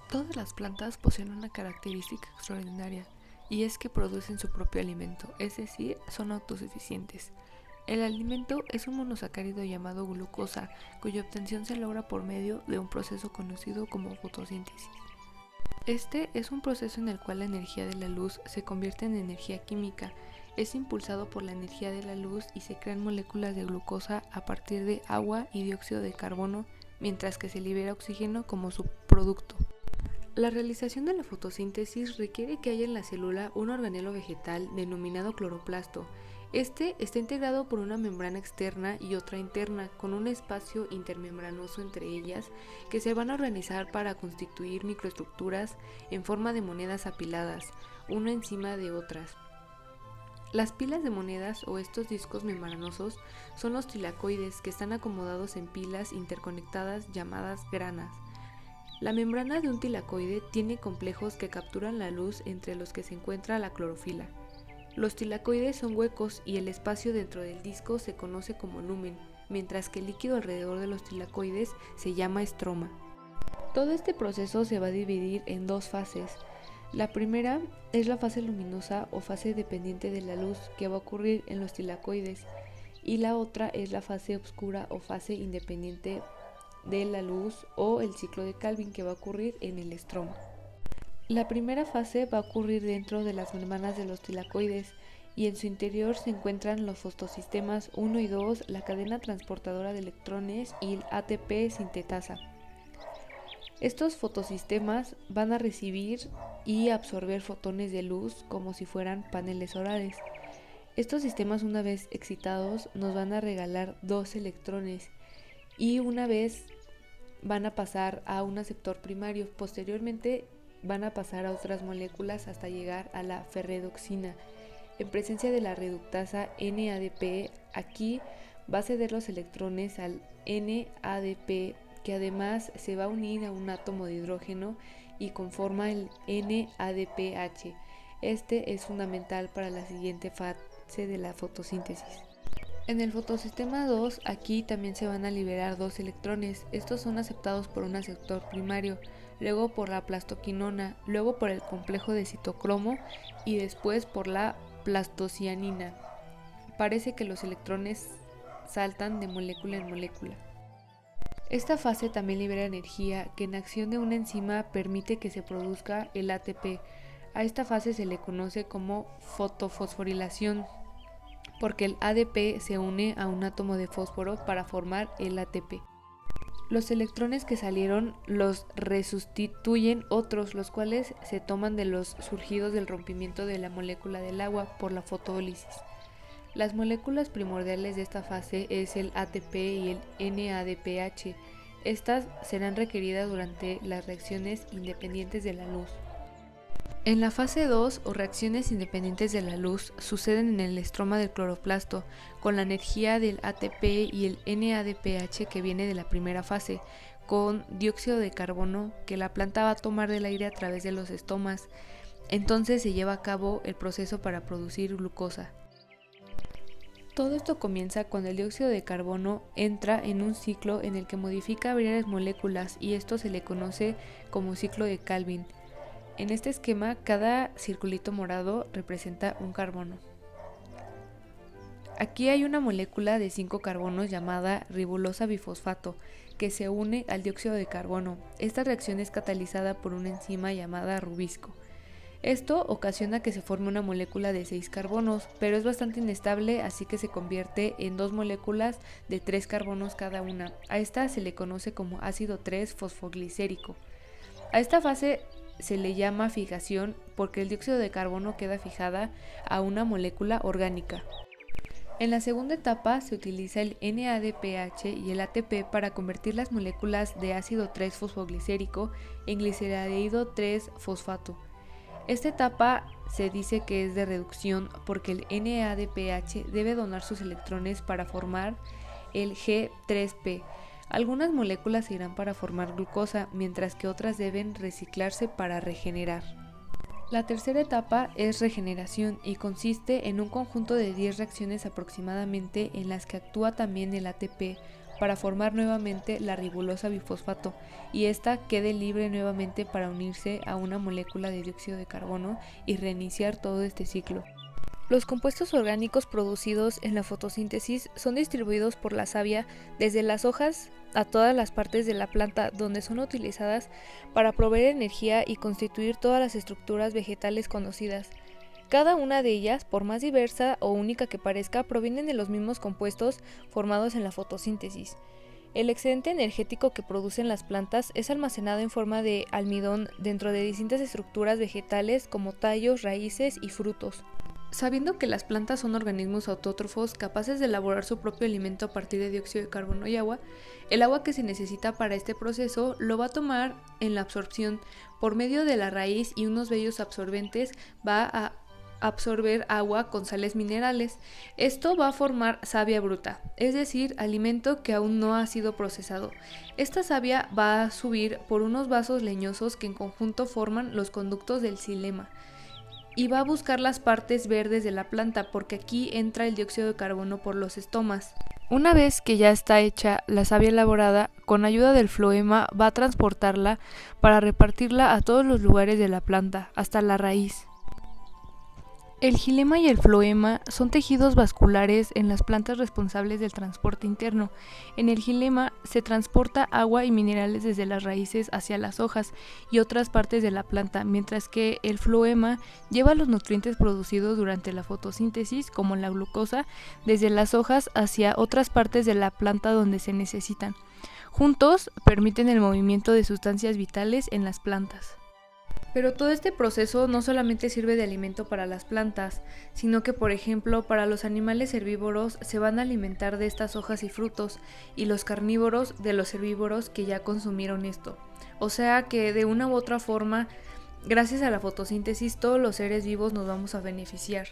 Todas las plantas poseen una característica extraordinaria, y es que producen su propio alimento, es decir, son autosuficientes. El alimento es un monosacárido llamado glucosa, cuya obtención se logra por medio de un proceso conocido como fotosíntesis. Este es un proceso en el cual la energía de la luz se convierte en energía química, es impulsado por la energía de la luz y se crean moléculas de glucosa a partir de agua y dióxido de carbono, mientras que se libera oxígeno como subproducto. La realización de la fotosíntesis requiere que haya en la célula un organelo vegetal denominado cloroplasto. Este está integrado por una membrana externa y otra interna, con un espacio intermembranoso entre ellas, que se van a organizar para constituir microestructuras en forma de monedas apiladas, una encima de otras. Las pilas de monedas o estos discos membranosos son los tilacoides, que están acomodados en pilas interconectadas llamadas granas. La membrana de un tilacoide tiene complejos que capturan la luz, entre los que se encuentra la clorofila. Los tilacoides son huecos y el espacio dentro del disco se conoce como lumen, mientras que el líquido alrededor de los tilacoides se llama estroma. Todo este proceso se va a dividir en dos fases. La primera es la fase luminosa o fase dependiente de la luz, que va a ocurrir en los tilacoides, y la otra es la fase oscura o fase independiente de la luz o el ciclo de Calvin, que va a ocurrir en el estroma. La primera fase va a ocurrir dentro de las membranas de los tilacoides y en su interior se encuentran los fotosistemas 1 y 2, la cadena transportadora de electrones y el ATP sintetasa. Estos fotosistemas van a recibir y absorber fotones de luz como si fueran paneles solares. Estos sistemas, una vez excitados, nos van a regalar 2 electrones y una vez van a pasar a un aceptor primario. Posteriormente van a pasar a otras moléculas hasta llegar a la ferredoxina. En presencia de la reductasa NADP, aquí va a ceder los electrones al NADP, que además se va a unir a un átomo de hidrógeno y conforma el NADPH. Este es fundamental para la siguiente fase de la fotosíntesis. En el fotosistema 2, aquí también se van a liberar 2 electrones. Estos son aceptados por un aceptor primario, luego por la plastoquinona, luego por el complejo de citocromo y después por la plastocianina. Parece que los electrones saltan de molécula en molécula. Esta fase también libera energía que en acción de una enzima permite que se produzca el ATP. A esta fase se le conoce como fotofosforilación, porque el ADP se une a un átomo de fósforo para formar el ATP. Los electrones que salieron los resustituyen otros, los cuales se toman de los surgidos del rompimiento de la molécula del agua por la fotólisis. Las moléculas primordiales de esta fase es el ATP y el NADPH. Estas serán requeridas durante las reacciones independientes de la luz. En la fase 2 o reacciones independientes de la luz suceden en el estroma del cloroplasto con la energía del ATP y el NADPH que viene de la primera fase, con dióxido de carbono que la planta va a tomar del aire a través de los estomas. Entonces se lleva a cabo el proceso para producir glucosa. Todo esto comienza cuando el dióxido de carbono entra en un ciclo en el que modifica varias moléculas y esto se le conoce como ciclo de Calvin. En este esquema, cada circulito morado representa un carbono. Aquí hay una molécula de 5 carbonos llamada ribosa bifosfato que se une al dióxido de carbono. Esta reacción es catalizada por una enzima llamada rubisco. Esto ocasiona que se forme una molécula de 6 carbonos, pero es bastante inestable, así que se convierte en 2 moléculas de 3 carbonos cada una. A esta se le conoce como ácido 3-fosfoglicérico. A esta fase se le llama fijación porque el dióxido de carbono queda fijada a una molécula orgánica. En la segunda etapa se utiliza el NADPH y el ATP para convertir las moléculas de ácido 3-fosfoglicérico en gliceraldehído 3-fosfato. Esta etapa se dice que es de reducción porque el NADPH debe donar sus electrones para formar el G3P. Algunas moléculas se irán para formar glucosa, mientras que otras deben reciclarse para regenerar. La tercera etapa es regeneración y consiste en un conjunto de 10 reacciones aproximadamente en las que actúa también el ATP, para formar nuevamente la ribosa bifosfato y esta quede libre nuevamente para unirse a una molécula de dióxido de carbono y reiniciar todo este ciclo. Los compuestos orgánicos producidos en la fotosíntesis son distribuidos por la savia desde las hojas a todas las partes de la planta, donde son utilizadas para proveer energía y constituir todas las estructuras vegetales conocidas. Cada una de ellas, por más diversa o única que parezca, provienen de los mismos compuestos formados en la fotosíntesis. El excedente energético que producen las plantas es almacenado en forma de almidón dentro de distintas estructuras vegetales como tallos, raíces y frutos. Sabiendo que las plantas son organismos autótrofos capaces de elaborar su propio alimento a partir de dióxido de carbono y agua, el agua que se necesita para este proceso lo va a tomar en la absorción por medio de la raíz y unos vellos absorbentes va a absorber agua con sales minerales. Esto va a formar savia bruta, es decir, alimento que aún no ha sido procesado. Esta savia va a subir por unos vasos leñosos que en conjunto forman los conductos del xilema y va a buscar las partes verdes de la planta porque aquí entra el dióxido de carbono por los estomas. Una vez que ya está hecha la savia elaborada, con ayuda del floema va a transportarla para repartirla a todos los lugares de la planta, hasta la raíz. El xilema y el floema son tejidos vasculares en las plantas responsables del transporte interno. En el xilema se transporta agua y minerales desde las raíces hacia las hojas y otras partes de la planta, mientras que el floema lleva los nutrientes producidos durante la fotosíntesis, como la glucosa, desde las hojas hacia otras partes de la planta donde se necesitan. Juntos permiten el movimiento de sustancias vitales en las plantas. Pero todo este proceso no solamente sirve de alimento para las plantas, sino que, por ejemplo, para los animales herbívoros se van a alimentar de estas hojas y frutos, y los carnívoros de los herbívoros que ya consumieron esto. O sea que de una u otra forma, gracias a la fotosíntesis, todos los seres vivos nos vamos a beneficiar.